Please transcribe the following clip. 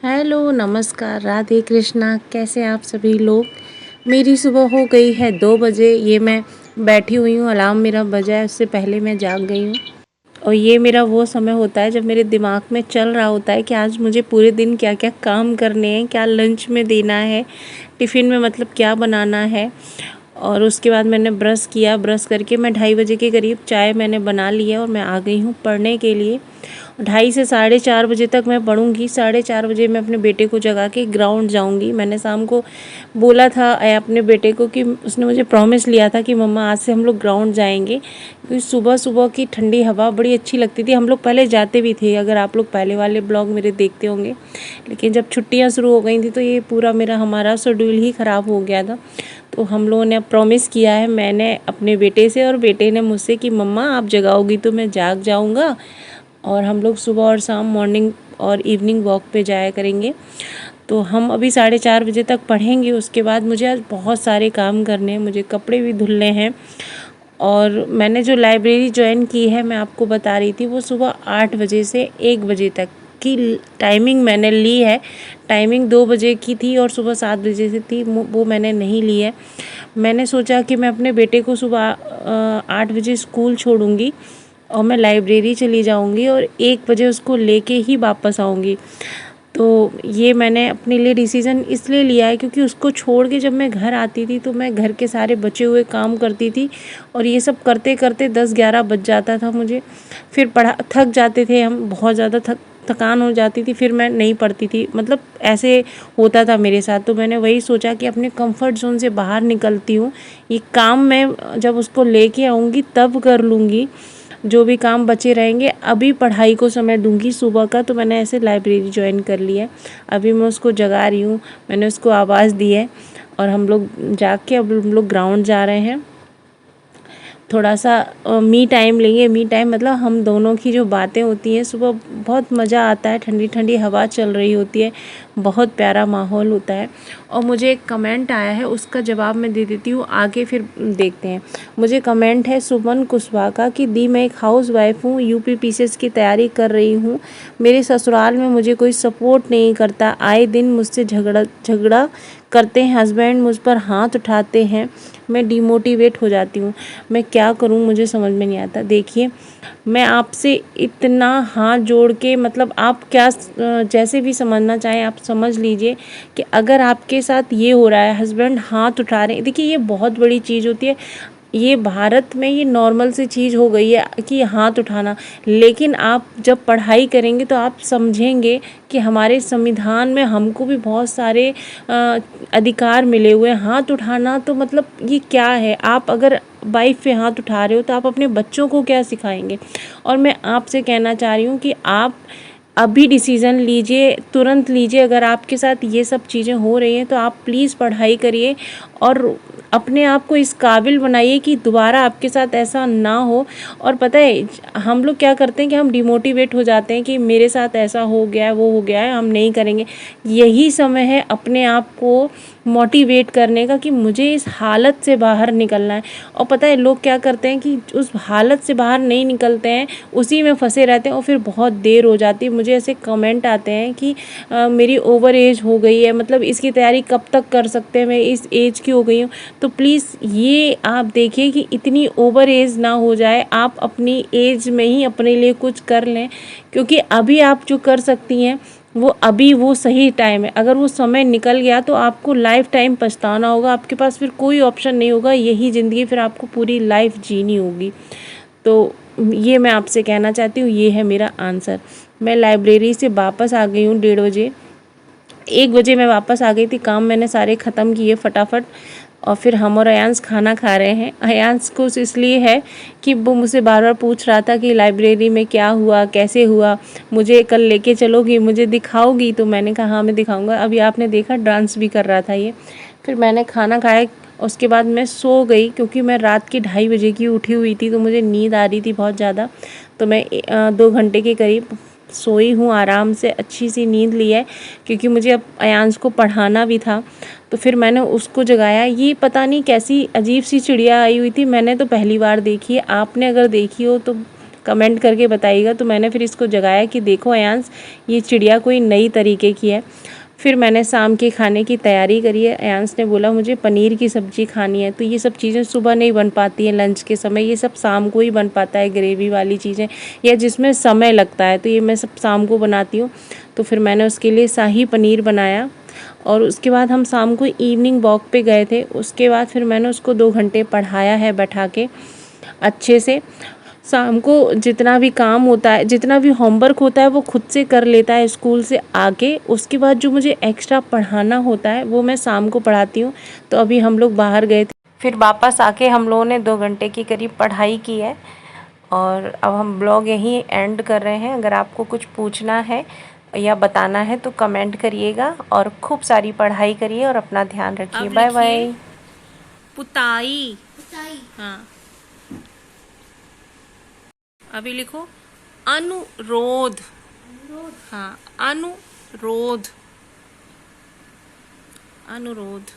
Hello, नमस्कार, राधे कृष्णा। कैसे आप सभी लोग। मेरी सुबह हो गई है 2 बजे। ये मैं बैठी हुई हूँ, अलार्म मेरा बजा है, उससे पहले मैं जाग गई हूँ। और ये मेरा वो समय होता है जब मेरे दिमाग में चल रहा होता है कि आज मुझे पूरे दिन क्या क्या काम करने हैं, क्या लंच में देना है, टिफ़िन में मतलब क्या बनाना है। और उसके बाद मैंने ब्रश किया, ब्रश करके मैं 2:30 बजे के करीब चाय मैंने बना ली है और मैं आ गई हूँ पढ़ने के लिए। 2:30 से 4:30 बजे तक मैं पढ़ूँगी। 4:30 बजे मैं अपने बेटे को जगा के ग्राउंड जाऊँगी। मैंने शाम को बोला था अपने बेटे को कि उसने मुझे प्रॉमिस लिया था कि मम्मा आज से हम लोग ग्राउंड जाएंगे, क्योंकि सुबह सुबह की ठंडी हवा बड़ी अच्छी लगती थी। हम लोग पहले जाते भी थे, अगर आप लोग पहले वाले ब्लॉग मेरे देखते होंगे। लेकिन जब छुट्टियाँ शुरू हो गई थी तो ये पूरा हमारा शेड्यूल ही ख़राब हो गया था। तो हम लोगों ने अब प्रॉमिस किया है, मैंने अपने बेटे से और बेटे ने मुझसे, कि मम्मा आप जगाओगी तो मैं जाग जाऊँगा और हम लोग सुबह और शाम मॉर्निंग और इवनिंग वॉक पे जाया करेंगे। तो हम अभी 4:30 बजे तक पढ़ेंगे। उसके बाद मुझे आज बहुत सारे काम करने हैं, मुझे कपड़े भी धुलने हैं। और मैंने जो लाइब्रेरी ज्वाइन की है, मैं आपको बता रही थी, वो सुबह 8 बजे से 1 बजे तक की टाइमिंग मैंने ली है। टाइमिंग 2 बजे की थी और सुबह 7 बजे से थी, वो मैंने नहीं ली है। मैंने सोचा कि मैं अपने बेटे को सुबह 8 बजे स्कूल छोड़ूंगी और मैं लाइब्रेरी चली जाऊंगी और 1 बजे उसको लेके ही वापस आऊंगी। तो ये मैंने अपने लिए डिसीज़न इसलिए लिया है क्योंकि उसको छोड़ के जब मैं घर आती थी तो मैं घर के सारे बचे हुए काम करती थी और ये सब करते करते 10-11 बज जाता था मुझे। फिर थक जाते थे हम, बहुत ज़्यादा थकान हो जाती थी, फिर मैं नहीं पढ़ती थी, मतलब ऐसे होता था मेरे साथ। तो मैंने वही सोचा कि अपने कंफर्ट जोन से बाहर निकलती हूँ, ये काम मैं जब उसको लेके आऊँगी तब कर लूँगी, जो भी काम बचे रहेंगे अभी पढ़ाई को समय दूंगी सुबह का। तो मैंने ऐसे लाइब्रेरी ज्वाइन कर लिया है। अभी मैं उसको जगा रही हूँ, मैंने उसको आवाज़ दी है और हम लोग जाग के अब हम लोग ग्राउंड जा रहे हैं। थोड़ा सा मी टाइम लेंगे। मी टाइम मतलब हम दोनों की जो बातें होती हैं, सुबह बहुत मज़ा आता है, ठंडी ठंडी हवा चल रही होती है, बहुत प्यारा माहौल होता है। और मुझे एक कमेंट आया है, उसका जवाब मैं दे देती हूँ, आगे फिर देखते हैं। मुझे कमेंट है सुमन कुशवाहा का कि दी मैं एक हाउस वाइफ हूँ, यूपी पीसीएस की तैयारी कर रही हूँ। मेरे ससुराल में मुझे कोई सपोर्ट नहीं करता, आए दिन मुझसे झगड़ा करते हैं, हस्बैंड मुझ पर हाथ उठाते हैं, मैं डिमोटिवेट हो जाती हूँ। मैं क्या करूँ, मुझे समझ में नहीं आता। देखिए, मैं आपसे इतना हाथ जोड़ के, मतलब आप क्या जैसे भी समझना चाहें आप समझ लीजिए कि अगर आपके साथ ये हो रहा है, हस्बैंड हाथ उठा रहे हैं, देखिए ये बहुत बड़ी चीज़ होती है। ये भारत में ये नॉर्मल सी चीज़ हो गई है कि हाथ उठाना। लेकिन आप जब पढ़ाई करेंगे तो आप समझेंगे कि हमारे संविधान में हमको भी बहुत सारे अधिकार मिले हुए हैं। हाथ उठाना तो मतलब ये क्या है, आप अगर वाइफ पे हाथ उठा रहे हो तो आप अपने बच्चों को क्या सिखाएंगे। और मैं आपसे कहना चाह रही हूँ कि आप अभी डिसीज़न लीजिए, तुरंत लीजिए। अगर आपके साथ ये सब चीज़ें हो रही हैं तो आप प्लीज़ पढ़ाई करिए और अपने आप को इस काबिल बनाइए कि दोबारा आपके साथ ऐसा ना हो। और पता है, हम लोग क्या करते हैं कि हम डिमोटिवेट हो जाते हैं कि मेरे साथ ऐसा हो गया है, वो हो गया है, हम नहीं करेंगे। यही समय है अपने आप को मोटिवेट करने का कि मुझे इस हालत से बाहर निकलना है। और पता है लोग क्या करते हैं कि उस हालत से बाहर नहीं निकलते हैं, उसी में फंसे रहते हैं और फिर बहुत देर हो जाती है। मुझे ऐसे कमेंट आते हैं कि मेरी ओवर एज हो गई है, मतलब इसकी तैयारी कब तक कर सकते हैं, मैं इस एज की हो गई हूँ। तो प्लीज़ ये आप देखिए कि इतनी ओवर एज ना हो जाए, आप अपनी एज में ही अपने लिए कुछ कर लें, क्योंकि अभी आप जो कर सकती हैं वो अभी वो सही टाइम है। अगर वो समय निकल गया तो आपको लाइफ टाइम पछताना होगा, आपके पास फिर कोई ऑप्शन नहीं होगा, यही ज़िंदगी फिर आपको पूरी लाइफ जीनी होगी। तो ये मैं आपसे कहना चाहती हूँ, ये है मेरा आंसर। मैं लाइब्रेरी से वापस आ गई हूँ 1:30 बजे। 1 बजे मैं वापस आ गई थी, काम मैंने सारे ख़त्म किए फटाफट। और फिर हम और अयांश खाना खा रहे हैं। अयांश को इसलिए है कि वो मुझसे बार बार पूछ रहा था कि लाइब्रेरी में क्या हुआ, कैसे हुआ, मुझे कल लेके चलोगी, मुझे दिखाओगी। तो मैंने कहा हाँ मैं दिखाऊंगा। अभी आपने देखा डांस भी कर रहा था ये। फिर मैंने खाना खाया, उसके बाद मैं सो गई क्योंकि मैं रात के 2:30 बजे की उठी हुई थी, तो मुझे नींद आ रही थी बहुत ज़्यादा। तो मैं 2 घंटे के करीब सोई हूँ, आराम से अच्छी सी नींद ली है, क्योंकि मुझे अब अयांश को पढ़ाना भी था। तो फिर मैंने उसको जगाया। ये पता नहीं कैसी अजीब सी चिड़िया आई हुई थी, मैंने तो पहली बार देखी है, आपने अगर देखी हो तो कमेंट करके बताइएगा। तो मैंने फिर इसको जगाया कि देखो अयांश, ये चिड़िया कोई नई तरीके की है। फिर मैंने शाम के खाने की तैयारी करी है। अयांश ने बोला मुझे पनीर की सब्ज़ी खानी है। तो ये सब चीज़ें सुबह नहीं बन पाती हैं लंच के समय, ये सब शाम को ही बन पाता है, ग्रेवी वाली चीज़ें या जिसमें समय लगता है, तो ये मैं सब शाम को बनाती हूँ। तो फिर मैंने उसके लिए शाही पनीर बनाया और उसके बाद हम शाम को इवनिंग वॉक पे गए थे। उसके बाद फिर मैंने उसको 2 घंटे पढ़ाया है बैठा के अच्छे से। शाम को जितना भी काम होता है, जितना भी होमवर्क होता है वो खुद से कर लेता है स्कूल से आके। उसके बाद जो मुझे एक्स्ट्रा पढ़ाना होता है वो मैं शाम को पढ़ाती हूँ। तो अभी हम लोग बाहर गए थे, फिर वापस आके हम लोगों ने 2 घंटे के करीब पढ़ाई की है और अब हम ब्लॉग यहीं एंड कर रहे हैं। अगर आपको कुछ पूछना है या बताना है तो कमेंट करिएगा और खूब सारी पढ़ाई करिए और अपना ध्यान रखिए। Bye bye. पुताई, हाँ अभी लिखो अनुरोध। हाँ अनुरोध, अनुरोध।